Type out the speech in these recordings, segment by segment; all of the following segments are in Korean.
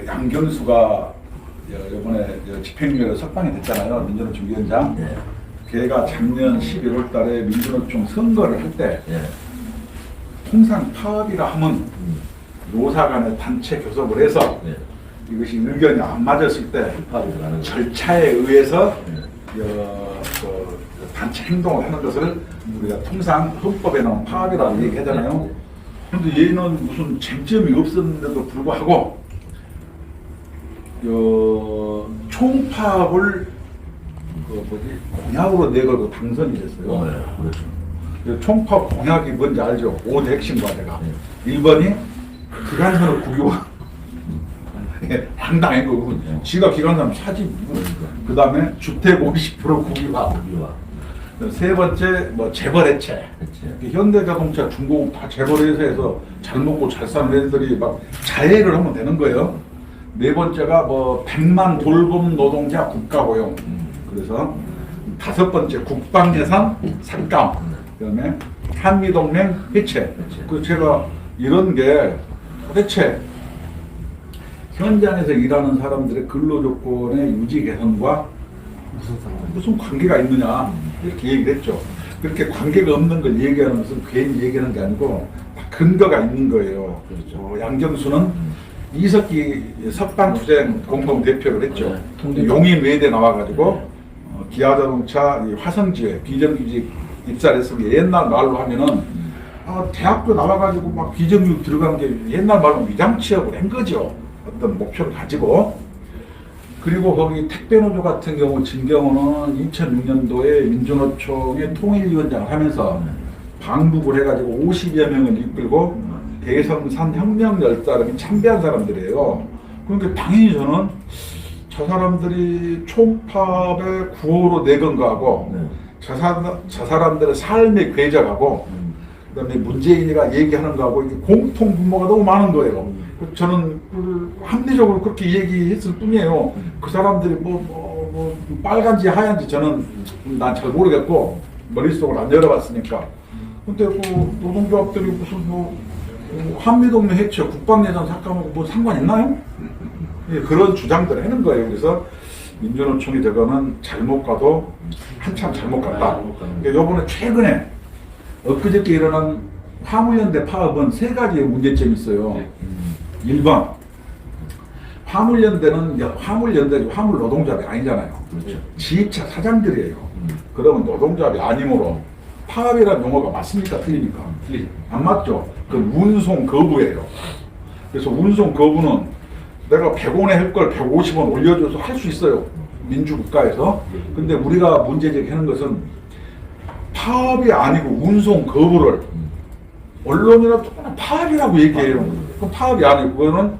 양경수가 이번에 집행유예로 석방이 됐잖아요. 민주노총 위원장. 네. 걔가 작년 11월 달에 민주노총 선거를 할 때 네. 통상 파업이라 하면 노사 간의 단체 교섭을 해서 네. 이것이 의견이 안 맞았을 때 파업이 들어가는 절차에 의해서 네. 단체 행동을 하는 것을 우리가 통상 헌법에 나온 파업이라고 얘기하잖아요. 그런데 얘는 무슨 쟁점이 없었는데도 불구하고 총파업을 공약으로 내걸고 당선이 됐어요. 네. 그렇죠. 총파업 공약이 뭔지 알죠? 5대 핵심 과제가. 네. 1번이 기관사로 국유화. 당당한 거고. 지가 기관사면 사지. 그 다음에 주택 50% 국유화. 세 번째, 재벌 해체. 현대자동차, 중공업 다 재벌해서 해서 잘 먹고 잘 사는 애들이 막 자해를 하면 되는 거예요. 네 번째가 100만 돌봄 노동자 국가고용. 그래서 다섯 번째 국방예산 삭감. 그다음에 한미동맹 해체. 그 제가 이런 게 도대체 현장에서 일하는 사람들의 근로조건의 유지 개선과 무슨 관계가 있느냐 이렇게 얘기를 했죠. 그렇게 관계가 없는 걸 얘기하는 것은 괜히 얘기하는 게 아니고 근거가 있는 거예요. 그렇죠. 양경수는 이석기 석방투쟁 공동대표를 했죠. 용인 외대 나와가지고 기아자동차 화성지회 비정규직 입사를 했으면 옛날 말로 하면은 대학교 나와가지고 막 비정규직 들어간 게 옛날 말로 위장 취업을 한 거죠. 어떤 목표를 가지고. 그리고 거기 택배노조 같은 경우 진경우는 2006년도에 민주노총의 통일위원장을 하면서 방북을 해가지고 50여 명을 이끌고 대성산 혁명 10사람이 참배한 사람들이에요. 그러니까 당연히 저는 저 사람들이 총파업의 구호로 내건 거하고 저 사람들의 삶의 궤적하고 그다음에 문재인이가 얘기하는 거하고 공통 분모가 너무 많은 거예요. 저는 합리적으로 그렇게 얘기했을 뿐이에요. 그 사람들이 빨간지 하얀지 저는 난 잘 모르겠고 머릿속을 안 열어봤으니까. 근데 노동조합들이 무슨 한미동맹 해체, 국방예산 삭감하고 뭐 상관 있나요? 그런 주장들을 하는 거예요. 그래서 민주노총이 저거는 잘못 가도 한참 잘못 갔다. 그러니까 요번에 최근에 엊그저께 일어난 화물연대 파업은 세 가지의 문제점이 있어요. 1번, 화물연대는 화물 노동조합이 아니잖아요. 그렇죠. 지휘차 사장들이에요. 그러면 노동조합이 아니므로 파업이라는 용어가 맞습니까? 틀립니까? 안 맞죠? 그 운송 거부예요. 그래서 운송 거부는 내가 100원에 할 걸 150원 올려줘서 할 수 있어요. 민주국가에서. 근데 우리가 문제 제기하는 것은 파업이 아니고 운송 거부를 언론이라도 파업이라고 얘기해요. 그럼 파업이 아니고 그거는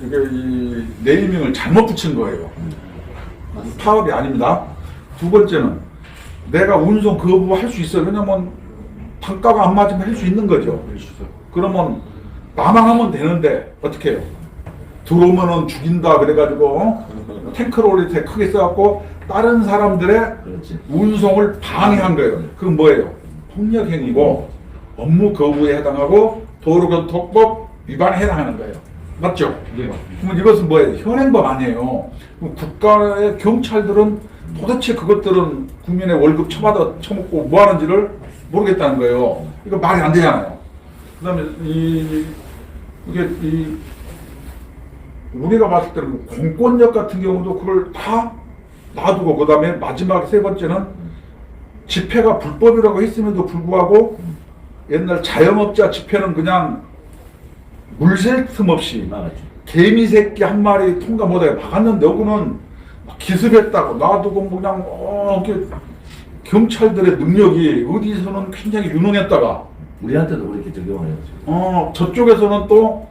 이게 이 네이밍을 잘못 붙인 거예요. 파업이 아닙니다. 두 번째는 내가 운송 거부할 수 있어요. 왜냐면 단가가 안 맞으면 할 수 있는 거죠. 그러면 나만 하면 되는데 어떻게 해요? 들어오면은 죽인다 그래가지고 탱크를 이렇게 크게 써갖고 다른 사람들의 운송을 방해한 거예요. 그건 뭐예요? 폭력행위고 업무 거부에 해당하고 도로교통법 위반에 해당하는 거예요. 맞죠? 네. 그러면 이것은 뭐예요? 현행법 아니에요. 그럼 국가의 경찰들은 도대체 그것들은 국민의 월급 처먹고 뭐 하는지를 모르겠다는 거예요. 이거 말이 안 되잖아요. 그 다음에 우리가 봤을 때는 공권력 같은 경우도 그걸 다 놔두고, 그 다음에 마지막 세 번째는 집회가 불법이라고 했음에도 불구하고 옛날 자영업자 집회는 그냥 물샐 틈 없이 개미 새끼 한 마리 통과 못하게 막았는데 여기는 기습했다고 놔두고 그냥 이렇게 경찰들의 능력이 어디서는 굉장히 유능했다가 우리한테도 그렇게 적용을 해요. 저쪽에서는 또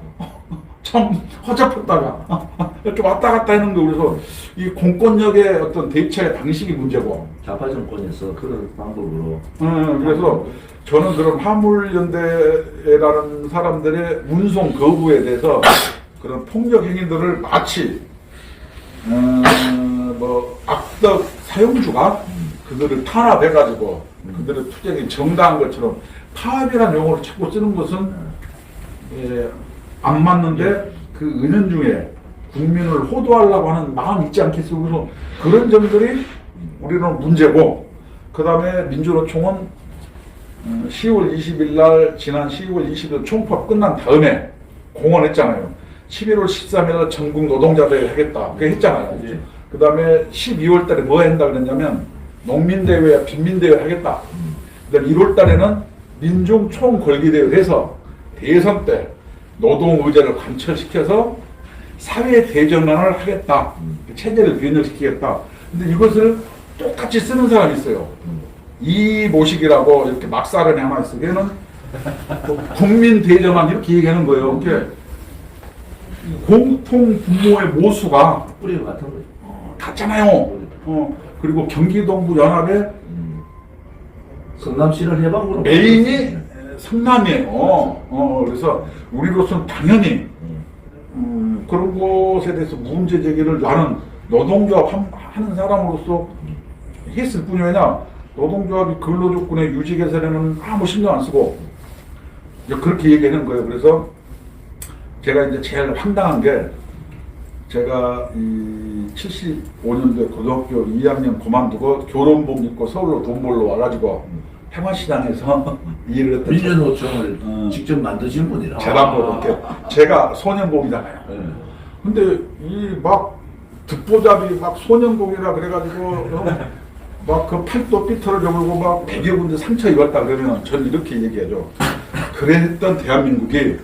참 허접했다가 이렇게 왔다 갔다 하는 거. 그래서 이 공권력의 어떤 대처의 방식이 문제고 좌파 정권에서 그런 방법으로 그래서 저는 그런 화물연대라는 사람들의 운송 거부에 대해서 그런 폭력 행위들을 마치 악덕 사용주가 그들을 탄압해가지고 그들의 투쟁이 정당한 것처럼 파업이라는 용어를 자꾸 쓰는 것은 안 맞는데 그 은연중에 국민을 호도하려고 하는 마음이 있지 않겠어요? 그래서 그런 점들이 우리는 문제고, 그 다음에 민주노총은 10월 20일 날, 지난 10월 20일 총파업 끝난 다음에 공언했잖아요. 11월 13일 날 전국 노동자대회 하겠다. 그게 했잖아요. 예. 그 다음에 12월 달에 뭐 한다 그랬냐면 농민대회와 빈민대회 하겠다. 그 다음에 1월 달에는 민중총궐기대회를 해서 대선 때 노동의제를 관철시켜서 사회 대전환을 하겠다. 체제를 변혁시키겠다. 근데 이것을 똑같이 쓰는 사람이 있어요. 이모식이라고 이렇게 막사른이 하나 있어요. 걔는 국민 대전환 이렇게 얘기하는 거예요. 이게 공통 분모의 모수가 뿌리가 같은 거죠. 같잖아요. 그리고 경기동부 연합의 성남시를 해방으로 메인이 성남이에요. 그래서 우리로서는 당연히 그런 것에 대해서 문제 제기를 나는 노동조합 하는 사람으로서 했을 뿐이 왜냐, 노동조합이 근로조건의 유지 개선에는 아무 신경 안 쓰고 이제 그렇게 얘기하는 거예요. 그래서 제가 이제 제일 황당한 게, 제가 이 75년도에 고등학교 2학년 그만두고 교론복 입고 서울로 돈 벌러 와가지고 평화시장에서 일을 했던 민주노총을 직접 만드신 분이라. 재단법 이렇게 제가 소년복이잖아요. 네. 근데 이 막 듣보잡이 막 소년복이라 그래가지고 막 그 팔도 삐뚤어져 버리고 막 100여 군데 상처 입었다 그러면 전 이렇게 얘기하죠. 그랬던 대한민국이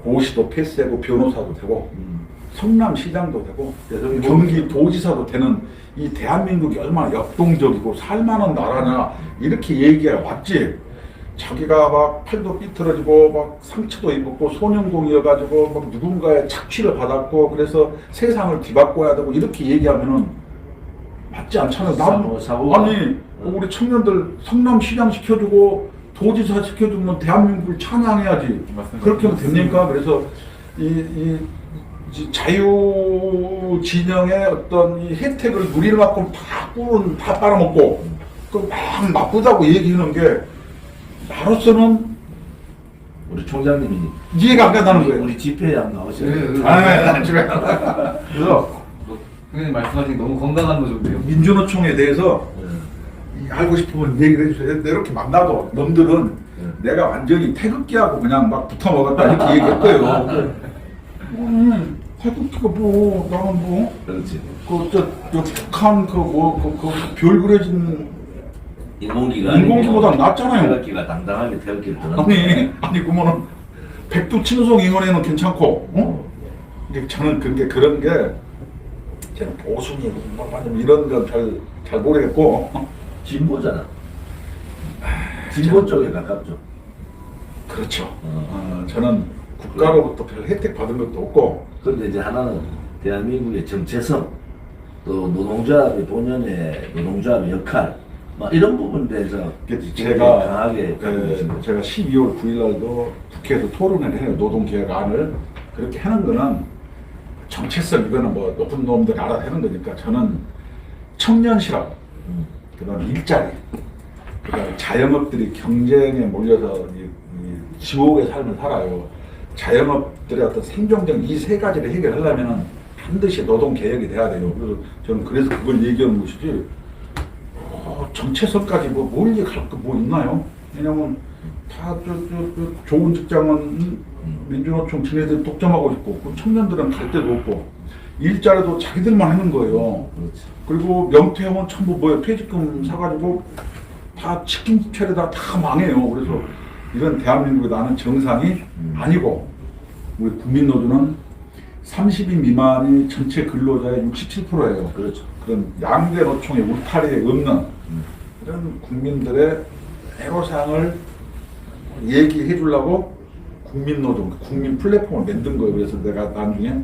고시도 패스하고 변호사도 되고 성남시장도 되고 경기도지사도 되는 이 대한민국이 얼마나 역동적이고 살만한 나라냐 이렇게 얘기가 왔지. 자기가 막 팔도 삐뚤어지고 막 상처도 입었고 소년공이어가지고 막 누군가의 착취를 받았고 그래서 세상을 뒤바꿔야 되고 이렇게 얘기하면은 맞지 않잖아요. 아니 우리 청년들 성남시장 시켜주고 도지사 시켜주면 대한민국을 찬양해야지. 맞습니다. 그렇게 하면 됩니까? 그래서 이 자유 진영의 어떤 이 혜택을 누릴 만큼 다 꿀은 다 빨아먹고 그 막 나쁘다고 얘기하는 게 나로서는 우리 총장님이 이해가 안 간다는 거예요. 우리 집회에 안 나오셔요. 그래서 선생님 말씀하신 게 너무 건강한 노조인데요. 민주노총에 대해서 알고 싶으면 얘기를 해주세요. 이렇게 만나도 놈들은 내가 완전히 태극기하고 그냥 막 붙어 먹었다 이렇게 얘기했어요. 태극기가 뭐 나는 뭐 그렇지. 저 북한 별 그려진 인공기가 인공기보다 낫잖아요. 태극기가 당당하게 태극기를 드는. 아니 그러면은 백두 친송 ing원에는 괜찮고, 근데 저는 그런 게 저는 보수니 뭐 이런 건 잘 모르겠고 진보잖아. 진보 쪽에 가깝죠. 그렇죠. 저는 국가로부터 별 혜택 받은 것도 없고. 그런데 이제 하나는 대한민국의 정체성, 또 노동조합의 본연의 노동조합의 역할, 막 이런 부분에 대해서 제가 강하게 가지고 계신 거죠. 제가 12월 9일 날도 국회에서 토론을 해요. 노동개혁안을 그렇게 하는 거는 정체성 이거는 뭐 높은 놈들 알아서 하는 거니까 저는 청년 실업, 그다음에 일자리, 그다음에 자영업들이 경쟁에 몰려서 이 지옥의 삶을 살아요. 자영업들의 어떤 생존적 이 세 가지를 해결하려면 반드시 노동 개혁이 돼야 돼요. 그래서 그걸 얘기하는 것이지. 정체성까지 뭘 얘기할 거 뭐 있나요? 왜냐면 다 좋은 직장은 민주노총 지네들 독점하고 있고 그 청년들은 갈 데도 없고 일자리도 자기들만 하는 거예요. 그렇지. 그리고 명퇴하면 전부 뭐예요? 퇴직금 사가지고 다 치킨 차려다 다 망해요. 그래서 이런 대한민국에 나는 정상이 아니고 우리 국민노조는 30인 미만이 전체 근로자의 67%예요. 그렇죠. 그런 양대 노총의 울타리에 없는 이런 국민들의 애로사항을 얘기해 주려고 국민노조, 국민 플랫폼을 만든 거예요. 그래서 내가 나중에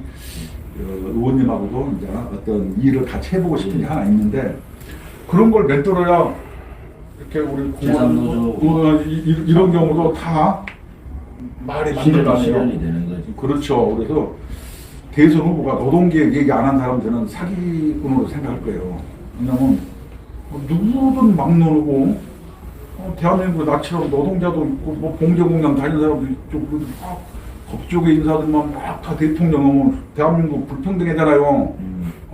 의원님하고도 이제 어떤 일을 같이 해보고 싶은 게 하나 있는데 그런 걸 만들어야 이렇게 우리 제3노조 이런 경우도 다 말이 맞는 거 실현이 아니에요. 되는 거지. 그렇죠. 그래서 대선 후보가 노동계획 얘기 안 한 사람들은 사기꾼으로 생각할 거예요. 왜냐면 누구든 막 누르고 대한민국 나처럼 노동자도 있고 뭐 봉제공장 다니는 사람도 있고 법조계 인사들만 막 다 대통령은 대한민국 불평등하잖아요.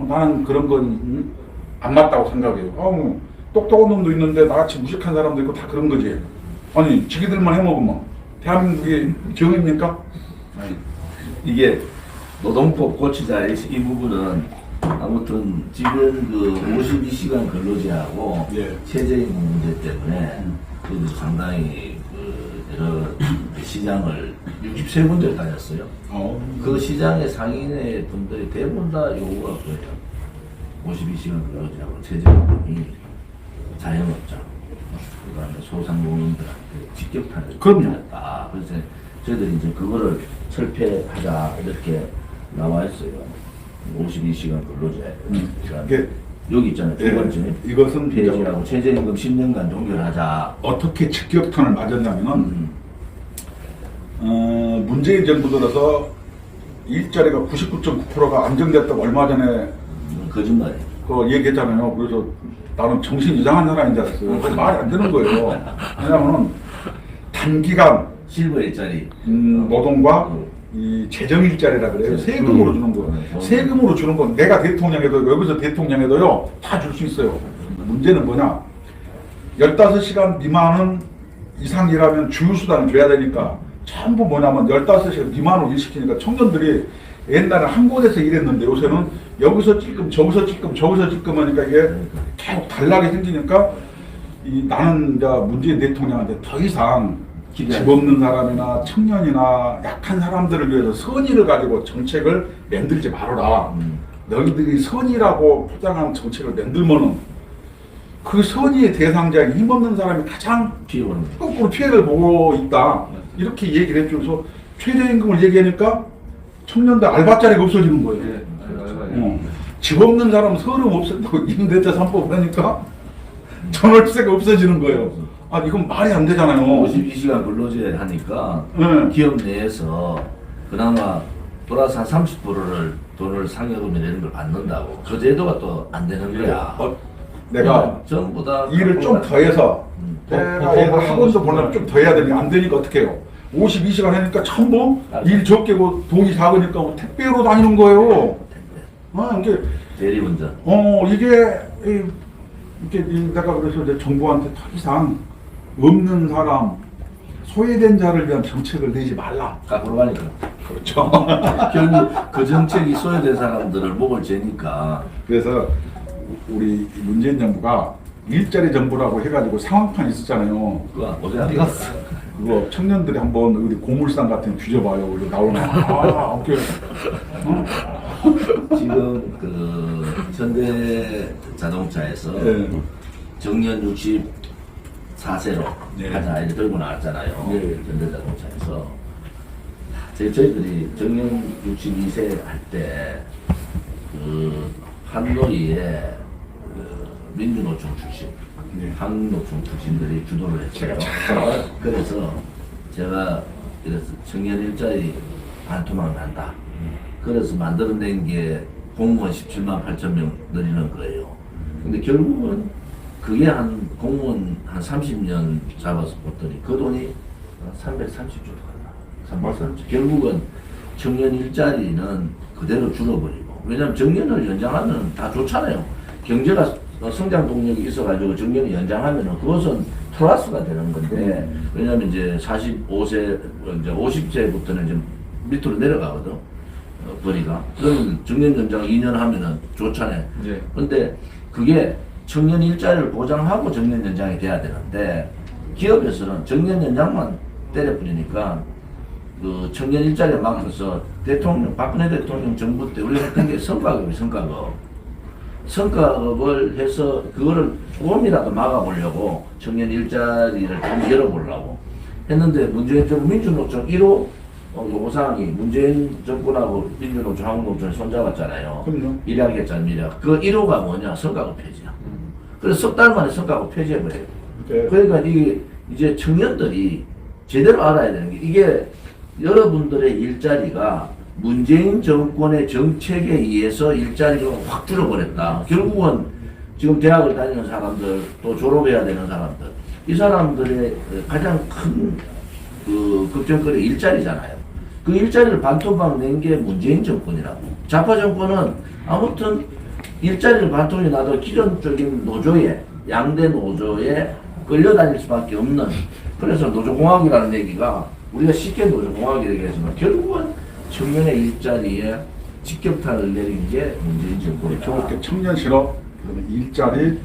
나는 그런 건 안 맞다고 생각해요. 뭐 똑똑한 놈도 있는데 나같이 무식한 사람도 있고 다 그런 거지. 아니 지기들만 해먹으면 대한민국이 정입니까? 아니. 이게 노동법 고치자 이 부분은 아무튼 지금 그 52시간 근로제하고 예. 최저임금 문제 때문에 그 상당히 그 여러 시장을 63군데를 다녔어요. 그 시장의 상인의 분들이 대부분 다 요구가 그거예요. 52시간 근로제하고 최저임금이 자영업자, 그다음에 소상공인들한테 직격탄을 그럼요. 다 그래서 저희들이 이제 그거를 철폐하자 이렇게 나와 있어요. 52시간 근로제. 그러니까 이게 여기 있잖아요. 두 예, 번째 이것은 폐지하고 최저임금 10년간 종결하자. 어떻게 직격탄을 맞았냐면은 문재인 정부 들어서 일자리가 99.9%가 안정됐다고 얼마 전에 거짓말이에요. 그 얘기했잖아요. 그래서 나는 정신 이상한 사람인 줄 알았어요. 그거 말이 안 되는 거예요. 왜냐면은 단기간 실버 일자리. 노동과 이 재정 일자리라 그래요. 세금으로 주는 거. 세금으로 주는 건 내가 대통령에도 여기서 대통령에도요 다 줄 수 있어요. 문제는 뭐냐? 15시간 미만은 이상 일하면 주휴수당을 줘야 되니까 전부 뭐냐면 15시간 미만으로 일시키니까 청년들이 옛날에 한 곳에서 일했는데 요새는 여기서 찔끔 저기서 찔끔 저기서 찔끔 하니까 이게 계속 달라게 생기니까 나는 이제 문재인 대통령한테 더 이상 집 없는 사람이나 청년이나 약한 사람들을 위해서 선의를 가지고 정책을 만들지 말아라. 너희들이 선의라고 포장한 정책을 만들면은 그 선의의 대상자인 힘없는 사람이 가장 거꾸로 피해를 보고 있다. 이렇게 얘기를 해줘서 최저임금을 얘기하니까 청년들 알바자리가 없어지는 거예요. 집 없는 사람 서름 없앤다고 임대차 3법 하니까 전월세가 없어지는 거예요. 아 이건 말이 안 되잖아요. 52시간 근로제 하니까 기업 내에서 그나마 플러스 한 30%를 돈을 상여금이나 이런 걸 받는다고 그 제도가 또 안 되는 거야. 내가 전부 다 일을 좀 더해서 내가 얘가 학원도 보려면 좀 더 해야 되는데 안 되니까 어떻게 해요? 52시간 하니까 전부 일 적게 돈이 작으니까 뭐 택배로 다니는 거예요. 이게 대리운전. 이게 내가 그래서 이제 정부한테 더 이상 없는 사람, 소외된 자를 위한 정책을 내지 말라. 거꾸로 가니까. 그렇죠. 결국 그 정책이 소외된 사람들을 목을 재니까. 그래서 우리 문재인 정부가 일자리 정부라고 해가지고 상황판 있었잖아요. 그거 어디 갔어? 그거 청년들이 한번 우리 고물상 같은 거 뒤져봐요. 우리 나오면 오케이. 지금 그 현대자동차에서 네. 정년 64세로 네. 하자 이렇게 들고 나왔잖아요. 네. 현대자동차에서 저희들이 정년 62세 할 때 그 한노리에 민주노총 출신, 네. 한노총 출신들이 주도를 했어요. 그래서 제가 이래서 청년 일자리 반토막 난다. 그래서 만들어낸 게 공무원 17만 8천 명 늘리는 거예요. 근데 결국은 그게 한 공무원 한 30년 잡아서 봤더니 그 돈이 330조 갔나. 330조. 결국은 청년 일자리는 그대로 줄어버리고. 왜냐하면 정년을 연장하면 다 좋잖아요. 경제가 성장 동력이 있어가지고 정년을 연장하면 그것은 플러스가 되는 건데, 왜냐하면 이제 45세, 이제 50세부터는 좀 밑으로 내려가거든. 거리가. 그러면 정년 연장 2년 하면은 좋잖아요. 예. 근데 그게 청년 일자리를 보장하고 정년 연장이 돼야 되는데, 기업에서는 정년 연장만 때려버리니까 그 청년 일자리에 막혀서 대통령, 박근혜 대통령 정부 때 우리가 했던 게 성과급을 해서 그거를 조금이라도 막아보려고 청년 일자리를 좀 열어보려고 했는데, 문재인 정부 민주노총 1호 요구사항이 문재인 정권하고 민주노총, 한국노총이 손잡았잖아요. 그럼요. 밀약했잖아요, 밀약. 그 1호가 뭐냐? 성과급 폐지야. 그래서 석 달 만에 성과급 폐지해버려요. 네. 그러니까 이게 이제 청년들이 제대로 알아야 되는 게, 이게 여러분들의 일자리가 문재인 정권의 정책에 의해서 일자리가 확 줄어버렸다. 결국은 지금 대학을 다니는 사람들, 또 졸업해야 되는 사람들, 이 사람들의 가장 큰 그 걱정거리 일자리잖아요. 그 일자리를 반토막 낸 게 문재인 정권이라고. 좌파 정권은 아무튼 일자리를 반토막이 나도 기존적인 노조에, 양대 노조에 끌려다닐 수밖에 없는, 그래서 노조공학이라는 얘기가 우리가 쉽게 노조공학이 얘기하지만 결국은 청년의 일자리에 직격탄을 내린 게 문재인 정권이다. 저렇게 청년 실업, 그다음에 일자리,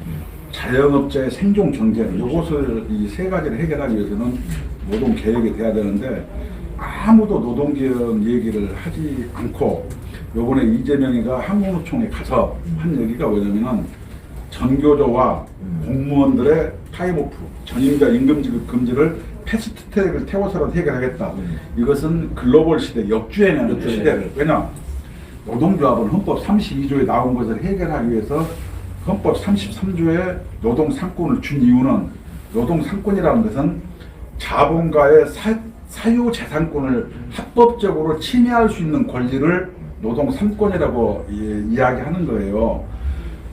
자영업자의 생존 경제, 이것을 이 세 가지를 해결하기 위해서는 노동 개혁이 돼야 되는데 아무도 노동 개혁 얘기를 하지 않고 요번에 이재명이가 한국노총에 가서 한 얘기가 뭐냐면은 전교조와 공무원들의 타임오프, 전임자 임금 지급 금지를 패스트트랙을 태워서라도 해결하겠다. 이것은 글로벌 시대 역주행하는 역주행. 시대를. 왜냐? 노동조합은 헌법 32조에 나온 것을 해결하기 위해서 헌법 33조에 노동 상권을 준 이유는, 노동 상권이라는 것은 자본가의 사유 재산권을 합법적으로 침해할 수 있는 권리를 노동 상권이라고 이야기하는 거예요.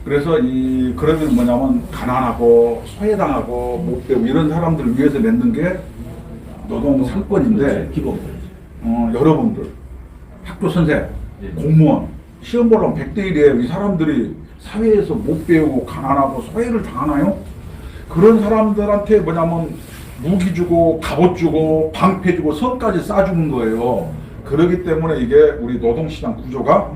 그래서 그러면 뭐냐면 가난하고 소외당하고 못 배우고 이런 사람들을 위해서 맺는 게 노동 상권인데, 기본. 여러분들 학교 선생, 공무원 시험 보려면 100대 1이에요. 이 사람들이 사회에서 못 배우고 가난하고 소외를 당하나요? 그런 사람들한테 뭐냐면 무기 주고 갑옷 주고 방패 주고 선까지 쏴주는 거예요. 그렇기 때문에 이게 우리 노동시장 구조가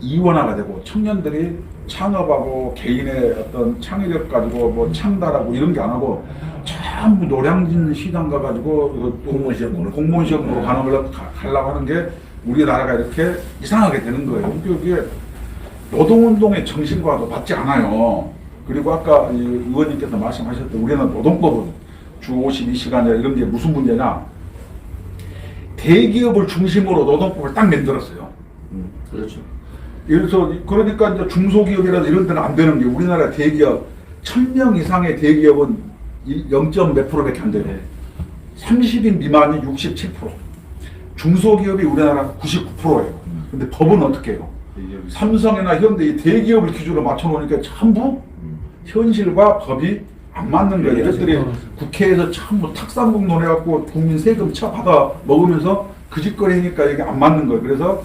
이원화가 되고 청년들이 창업하고 개인의 어떤 창의력 가지고 뭐 창달하고 이런 게 안 하고 전부 노량진 시장 가가지고 공무원 시험으로 가려고 하는 게 우리나라가 이렇게 이상하게 되는 거예요. 이게 노동운동의 정신과도 맞지 않아요. 그리고 아까 의원님께서 말씀하셨던 우리는 노동법은 주 52시간이라 이런 게 무슨 문제냐? 대기업을 중심으로 노동법을 딱 만들었어요. 그렇죠. 그래서 그러니까 이제 중소기업이라도 이런 데는 안 되는 게, 우리나라 대기업 1000명 이상의 대기업은 0. 몇 프로밖에 안 돼요. 30인 미만이 67%. 중소기업이 우리나라 99%예요. 근데 법은 어떻게 해요? 삼성이나 현대 이 대기업을 기준으로 맞춰놓으니까 전부 현실과 법이 안 맞는 거예요. 이것들이 국회에서 전부 탁상국 논해갖고 국민 세금 차 받아 먹으면서 그 짓거리니까 이게 안 맞는 거예요. 그래서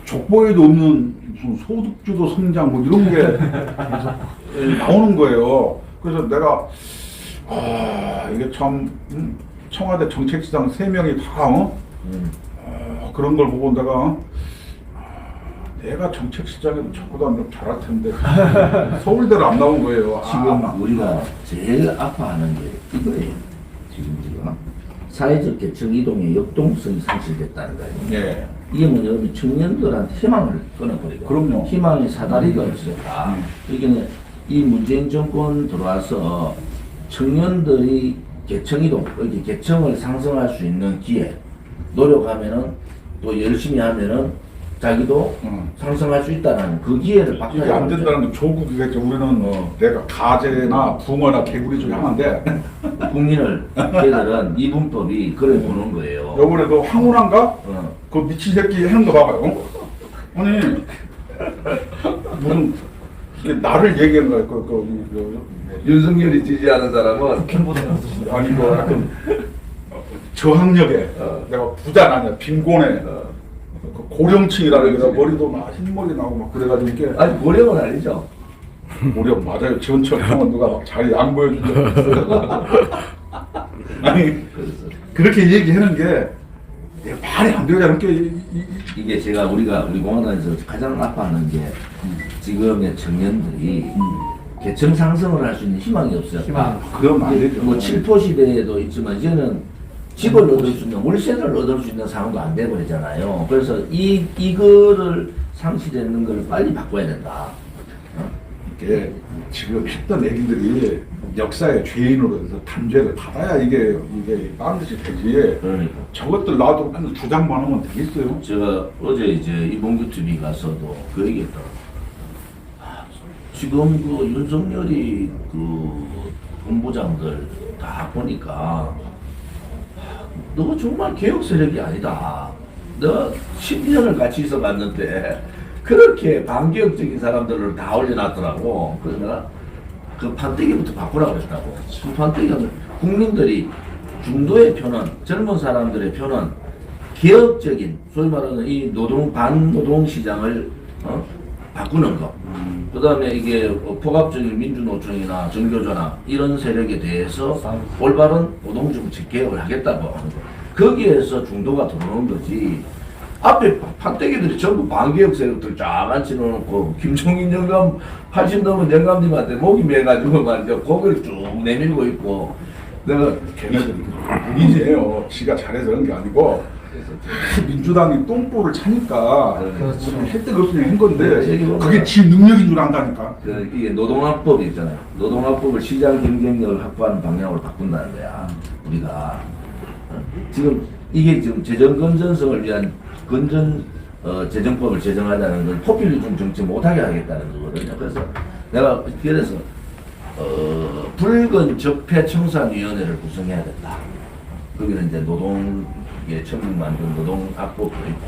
족보에도 없는 무슨 소득주도 성장 뭐 이런 게 나오는 거예요. 그래서 내가 이게 참 청와대 정책시장 3명이 다 그런 걸 보고 내가 정책시장에도 저보다 좀 잘할 텐데 서울대로 안 나온 거예요. 지금 우리가 제일 아파하는 게 이거예요. 지금 우리가 사회적 계층 이동의 역동성이 상실됐다는 거예요. 예. 이게 뭐냐면 청년들한테 희망을 끊어버리고, 그럼요. 희망의 사다리가 없었다. 이게 이 문재인 정권 들어와서 청년들이 계층 이동, 이렇게 계층을 상승할 수 있는 기회, 노력하면은 또 열심히 하면은 자기도 상승할 수 있다는 그 기회를 이게 박탈하는 안 된다는 건 조국이겠죠. 우리는 내가 가재나 붕어나 개구리 중에 하나인데 국민을 걔들은 이분법이 그래 보는 거예요. 요번에 그 황운한가? 그 미친 새끼 하는 거 봐봐요. 아니 무슨 이게 나를 얘기하는 거야. 윤석열이 지지하는 사람은 아니 뭐 약간 저학력에 내가 부자 아니야 빈곤에 그 고령층이라는 게 머리도 막 흰머리 나고 막 그래가지고 이게 아니 고령은 아니죠. 고령 맞아요. 전철 형은 누가 막 잘 양보해 준 적 없어요. 아니 그렇게 얘기하는 게 말이 안 되잖아. 이게 제가 우리 공화당에서 가장 아파하는 게 지금의 청년들이 계층 상승을 할 수 있는 희망이 없어요. 그러면 안 되죠. 뭐 7포 시대에도 있지만 이제는 집을 얻을 수 있는, 월세를 얻을 수 있는 상황도 안 돼버리잖아요. 그래서 이거를 상실되는 걸 빨리 바꿔야 된다. 이게 지금 했던 얘기들이 역사의 죄인으로서 단죄를 받아야 이게 반드시 되지. 그러니까. 저것들 놔두고 맨날 주장만 하면 되겠어요? 제가 어제 이제 이봉규 TV 가서도 그 얘기했더라고요. 지금 그 윤석열이 그 본부장들 다 보니까 너 정말 개혁 세력이 아니다. 너 10년을 같이 있어 봤는데 그렇게 반개혁적인 사람들을 다 올려놨더라고. 그래서 내가 그 판때기부터 바꾸라고 했다고. 그 판때기는 국민들이 중도의 표는, 젊은 사람들의 표는 개혁적인 소위 말하는 이 반노동 시장을 바꾸는 것. 그다음에 이게 포괄적인 민주노총이나 정교조나 이런 세력에 대해서 올바른 노동정책 개혁을 하겠다고 하는 거. 거기에서 중도가 들어오는 거지. 앞에 판때기들이 전부 반개혁 세력들 쫙 앉혀놓고 김종인 영감 80 넘은 영감님한테 목이 매가지고 말이죠. 고개를 쭉 내밀고 있고 내가 걔네들이 본인이에요. 지가 잘해서 그런 게 아니고 민주당이 똥볼을 차니까 혜택 없으니 한 건데 그게 지 능력인 줄 안다니까. 이게 노동학법이 있잖아요. 노동학법을 시장 경쟁력을 확보하는 방향으로 바꾼다는 거야. 우리가 지금 이게 지금 재정 건전성을 위한 재정법을 제정하자는 건 포퓰리즘 정치 못하게 하겠다는 거거든요. 그래서 내가 그래서 붉은 적폐청산위원회를 구성해야 된다. 거기는 이제 노동에 처음 만든 노동학법도 있고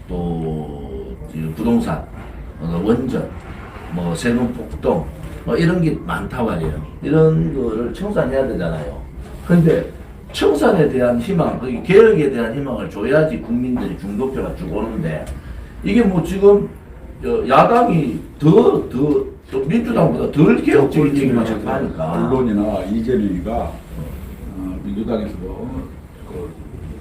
또 부동산, 원전, 뭐 세금 폭동 뭐 이런 게 많다고 말이에요. 이런 거를 청산해야 되잖아요. 근데 청산에 대한 희망, 개혁에 대한 희망을 줘야지 국민들이 중도표가 쭉 오는데 이게 뭐 지금 야당이 더 민주당보다 덜 개혁적인 얘기만 자꾸 하니까 언론이나 이재명이가 민주당에서도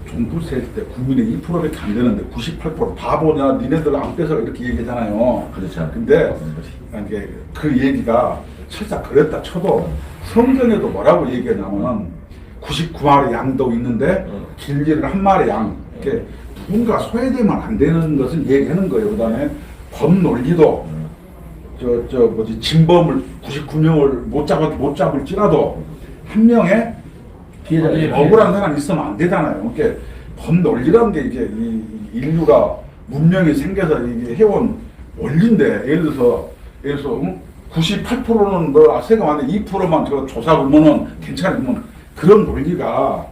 종부세 때 국민의 2%밖에 안 되는데 98% 바보냐 니네들 안 뺏어 이렇게 얘기하잖아요. 그렇죠. 근데 이게 그 얘기가 설사 그랬다 쳐도 성경에도 뭐라고 얘기하냐면 99마리 양도 있는데 길기를 한 마리 양 이렇게 누군가 소외되면 안 되는 것을 얘기하는 거예요. 그다음에 법 논리도 진범을 99명을 못 잡을지라도 한 명의 억울한 사람이 있으면 안 되잖아요. 그러니까 법 논리라는 게 이게 이 인류가 문명이 생겨서 이게 해온 원리인데 예를 들어서 98%는 너 세금 안 돼 2%만 저 조사 보면은 괜찮으면 그런 논리가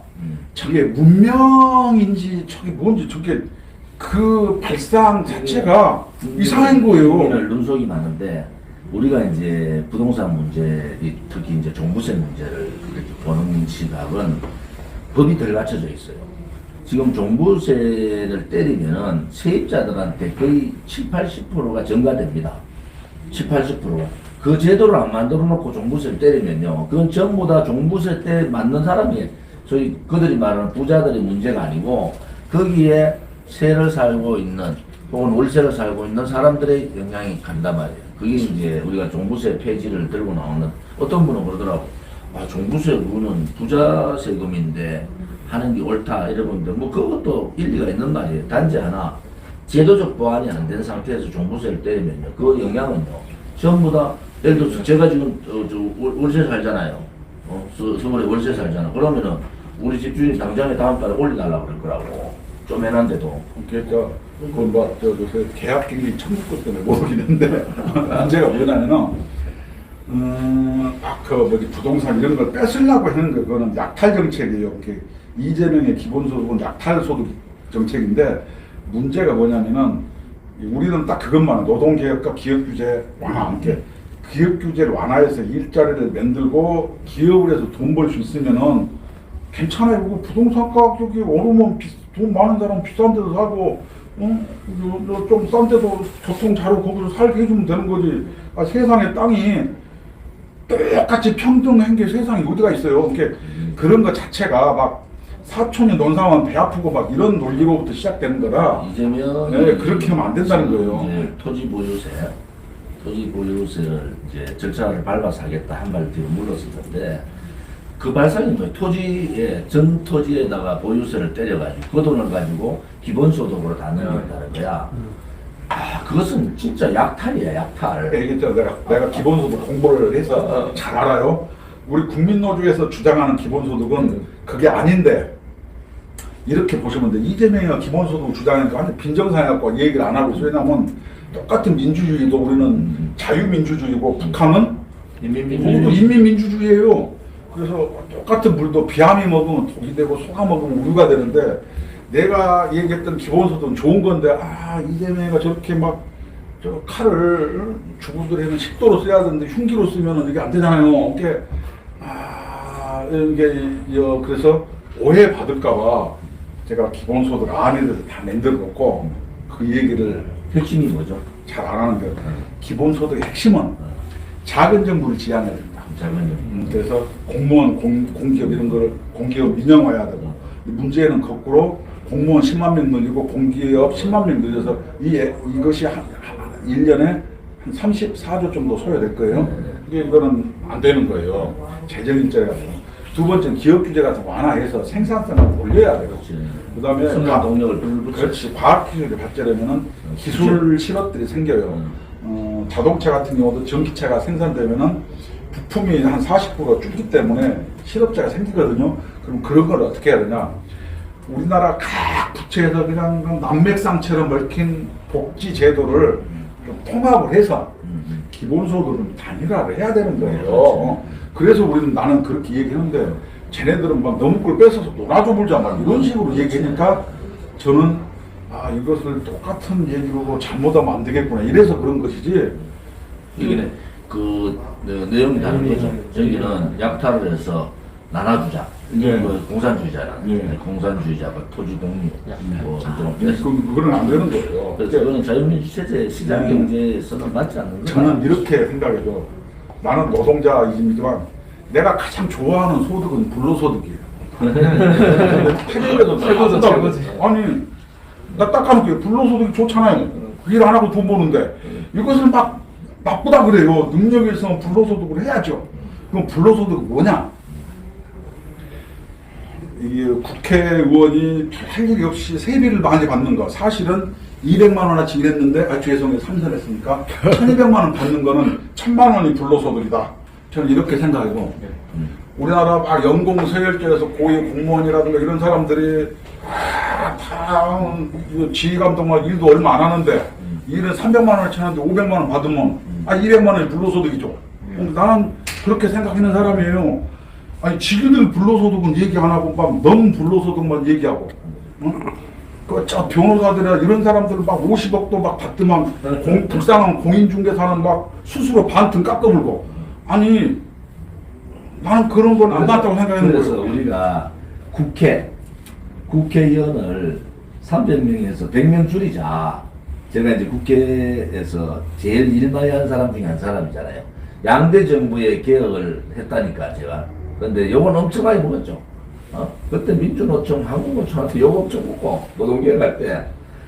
저게 문명인지 저게 뭔지 저게 그 발상 자체가 이상한 거예요. 눈속이 많은데 우리가 이제 부동산 문제, 특히 이제 종부세 문제를 보는 시각은 법이 덜 갖춰져 있어요. 지금 종부세를 때리면 세입자들한테 거의 70~80%가 전가됩니다. 70~80%가. 그 제도를 안 만들어 놓고 종부세를 때리면요. 그건 전부 다 종부세 때 맞는 사람이 소위 그들이 말하는 부자들의 문제가 아니고 거기에 세를 살고 있는 혹은 월세를 살고 있는 사람들의 영향이 간단 말이에요. 그게 이제 우리가 종부세 폐지를 들고 나오는 어떤 분은 그러더라고. 아, 종부세 그거는 부자 세금인데 하는 게 옳다 이러는데 뭐 그것도 일리가 있는 말이에요. 단지 하나 제도적 보완이 안 된 상태에서 종부세를 때리면요. 그 영향은요. 전부 다 예를 들어서 제가 지금 월세 살잖아요. 서울에 월세 살잖아. 그러면은 우리 집주인이 당장에 다음 달에 올려달라고 그럴 거라고. 쪼매난데도. 그러니까 요새 계약갱리 청구권 때문에 모르겠는데 문제가 뭐냐면은 부동산 이런 걸 뺏으려고 하는 거 그거는 약탈 정책이에요. 이재명의 기본소득은 약탈 소득 정책인데 문제가 뭐냐면은 우리는 딱 그것만 노동개혁과 기업규제 완화 함께 기업규제를 완화해서 일자리를 만들고 기업을 해서 돈 벌 수 있으면은 괜찮아요. 그리고 부동산 가격이 오르면 돈 많은 사람 비싼 데서 사고 좀 싼 데도 교통 자료 거기서 살게 해주면 되는 거지. 세상에 땅이 똑같이 평등한 게 세상에 어디가 있어요. 그런 거 자체가 막 사촌이 논사하면 배 아프고 막 이런 논리로부터 시작되는 거라. 이재명 그렇게 하면 안 된다는 거예요. 토지 보유세를 이제 절차를 밟아서 하겠다 한 발 뒤로 물렀을 텐데 그 발상이 뭐예요? 전 토지에다가 보유세를 때려가지고 그 돈을 가지고 기본소득으로 다 넣는다는 거야. 그것은 진짜 약탈이야, 약탈. 얘기했잖아. 내가 기본소득 공부를 해서 잘 알아요. 우리 국민노조에서 주장하는 기본소득은 그게 아닌데 이렇게 보시면 돼. 이재명이가 기본소득 주장하니까 완전 빈정상해갖고 얘기를 안 하고 있어요. 왜냐면 똑같은 민주주의도 우리는 자유민주주의고 북한은 인민민주주의예요. 그래서 똑같은 물도 비암이 먹으면 독이 되고 소가 먹으면 우유가 되는데 내가 얘기했던 기본소득은 좋은 건데 이재명이가 저렇게 막 저 칼을 주부들에는 식도로 써야 되는데 흉기로 쓰면 이게 안 되잖아요. 이게 그래서 오해 받을까봐 제가 기본소득 안에 대해서 다 만들어 놓고 그 얘기를 핵심이 뭐죠? 잘 안 하는데 기본소득의 핵심은 작은 정부를 지향해야 된다. 작은 점. 그래서 공무원, 공기업 이런 거를 공기업 민영화해야 되고 문제는 거꾸로 공무원 10만 명 늘리고 공기업 10만 명 늘려서 이것이 한 1년에 한 34조 정도 소요될 거예요. 이거는 안 되는 거예요. 재정 일자리 같은 거. 두 번째는 기업 규제가 더 완화해서 생산성을 올려야 돼요. 그 다음에 생산 동력을 불붙여. 그렇지. 과학 기술이 발전하면은 기술 실업들이 생겨요. 자동차 같은 경우도 전기차가 생산되면은 부품이 한 40%가 줄기 때문에 실업자가 생기거든요. 그럼 그런 걸 어떻게 해야 되냐? 우리나라 각 부처에서 그냥 난맥상처럼 얽힌 복지 제도를 좀 통합을 해서 기본소득은 단일화를 해야 되는 거예요. 그래서 우리는 나는 그렇게 얘기하는데 쟤네들은 막 너무 걸 뺏어서 놀아줘 보자 막 이런 식으로 얘기하니까 저는 아 이것을 똑같은 얘기로 잘못하면 안 되겠구나 이래서 그런 것이지. 여기는 그 내용이 다른 거죠. 저기는 약탈을 해서 나눠주자. 이게 네. 뭐 공산주의자라. 네. 공산주의자가 토지 독립 뭐 좀 그래서 그건 안 되는 거예요. 그래서 그거는 자유민주 체제 시장 네. 경제에서는 맞지 않는 거예요. 저는 이렇게 생각해요. 나는 노동자이지만 내가 가장 좋아하는 소득은 불로소득이에요. 최고죠, 최고지. 아니 나 딱 가볼게요. 불로소득이 좋잖아요. 일 안 하고 돈 버는데 이것을 막 나쁘다 그래요. 능력이 있으면 불로소득을 해야죠. 그럼 불로소득은 뭐냐? 이게 국회의원이 할 일이 없이 세비를 많이 받는 거. 사실은 200만 원어치 일했는데 죄송해요. 삼선했으니까 1200만 원 받는 거는 1000만 원이 불로소득이다. 저는 이렇게 생각하고 우리나라 막 연공 서열제에서 고위 공무원이라든가 이런 사람들이 다 지휘감독만 일도 얼마 안 하는데 일은 300만 원어치 하는데 500만 원 받으면 200만 원이 불로소득이죠. 나는 그렇게 생각하는 사람이에요. 아니 지금은 불로소득은 얘기 안 하고 막 너무 불로소득만 얘기하고 그저 변호사들이나 이런 사람들은 막 50억도 막 받더만 불쌍한 공인중개사는 막 스스로 반등 깎아물고 아니 나는 그런 건 안 맞다고 생각하는 그래서 거예요. 우리가 국회의원을 300명에서 100명 줄이자. 제가 이제 국회에서 제일 일 많이 한 사람 중에 한 사람이잖아요. 양대 정부의 개혁을 했다니까 제가. 근데 욕은 엄청 많이 먹었죠. 그때 민주노총, 한국노총한테 욕 엄청 먹고 노동개혁 할 때.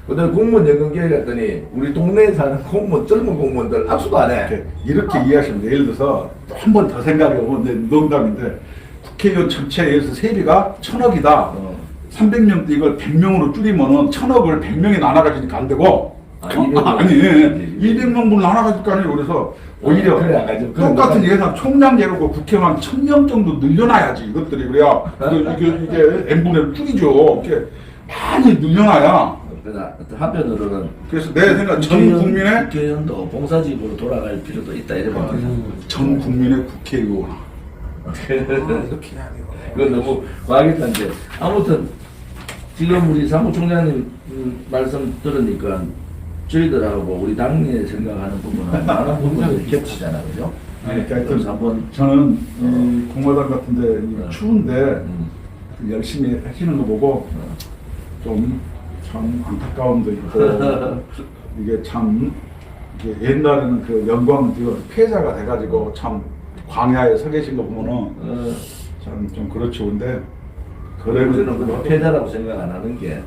그다음에 공무원 연금 개혁했더니 우리 동네에 사는 공무원, 젊은 공무원들 악수도 안 해. 이렇게 이해하시면 돼요. 예를 들어서 한 번 더 생각해보면 농담인데 국회의원 전체에 의해서 세비가 1000억이다. 300명 때 이걸 100명으로 줄이면은 1000억을 100명이 나눠가지니까 안 되고 아니 200명분 나눠가질 거 아니에요. 그래서 오히려 그래, 똑같은 예산 총량 예로고 국회의원 1000명 정도 늘려놔야지 이것들이 그래야 이게 n분의 줄이죠. 이렇게 많이 늘려놔야. 그러나 한편으로는 그래서 내 생각 전 국민의 국회의원도 봉사집으로 돌아갈 필요도 있다 이래 봅니다. 전 국민의 국회의원 이렇게 해야 돼요. 그건 너무 과하겠다는데 아무튼 지금 우리 사무총장님 말씀 들으니까 저희들하고 우리 당내 생각하는 부분은 많은 부분들이 겹치잖아, 그죠? 그래서 한번 저는 이 공화당 같은데 추운데 열심히 하시는 거 보고 좀 참 안타까움도 있고 이게 참 이게 옛날에는 그 영광 패자가 돼가지고 참 광야에 서 계신 거 보면은 참 좀 그렇죠. 근데 우리는 그 패자라고 생각 안 하는 게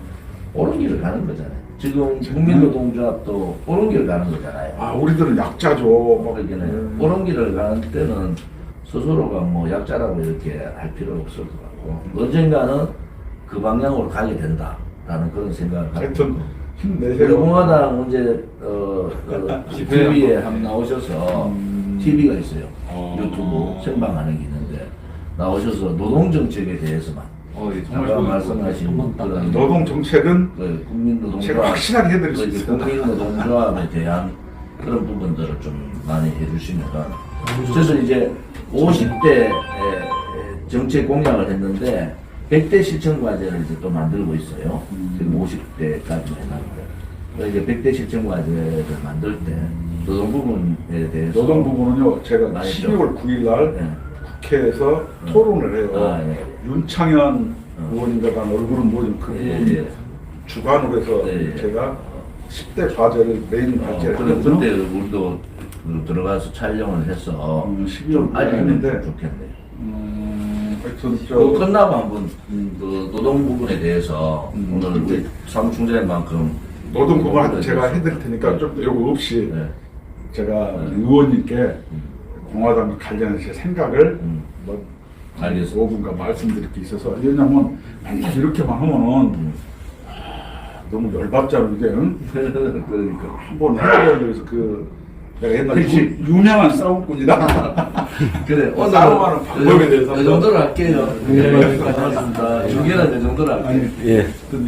옳은 길을 가는 거잖아요. 지금 국민노동조합도 옳은 길을 가는 거잖아요. 아 우리들은 약자죠. 그러기는 옳은 길을 가는 때는 스스로가 뭐 약자라고 이렇게 할 필요는 없을 것 같고 언젠가는 그 방향으로 가게 된다라는 그런 생각을 갖고 하여튼 우리 힘내세요. 공화당 이제 TV에 한번 나오셔서 TV가 있어요. 유튜브 생방하는 게 있는데 나오셔서 노동정책에 대해서만 예, 정말 아까 말씀하신 그런 노동 정책은 그 국민노동조합 제가 확실하게 해드릴 수 있습니다. 국민노동조합에 대한 그런 부분들을 좀 많이 해주시면 그래서 이제 50대 정책 공약을 했는데 100대 실천 과제를 이제 또 만들고 있어요. 지금 50대까지 해놨는데 이제 100대 실천 과제를 만들 때 노동 부분에 대해서 노동 부분은요 제가 많이 12월 9일 날 네. 국회에서 토론을 해요. 네. 윤창현 의원인가 간 얼굴은 뭐좀 예, 크고 예. 주관으로 해서 예, 예. 제가 10대 과제를 메인 과제를 그래, 했거든요. 그때 우리도 그 들어가서 촬영을 해서 12월 좀 알리면 했는데 좋겠네. 하여튼 그거 끝나고 한번 그 노동 부분에 대해서 오늘 이제 우리 사무총장님만큼 노동 부분 제가 해드릴 테니까 네. 좀 이거 없이 네. 제가 의원님께 공화당과 관련해서 생각을 뭐 알겠습니다. 5분간 말씀드릴 게 있어서 왜냐면 맨날 이렇게만 하면은 너무 열받잖아 이게 응? 그러니까. 한번 해야 돼서 그 내가 옛날에 그치. 유명한 싸움꾼이다. 그래, 오늘 싸움하는 방법에 대해서 이 정도로 할게요. 네, 여기까지 하겠습니다. 중계는 이 정도로 할게요. 아니, 예. 하여튼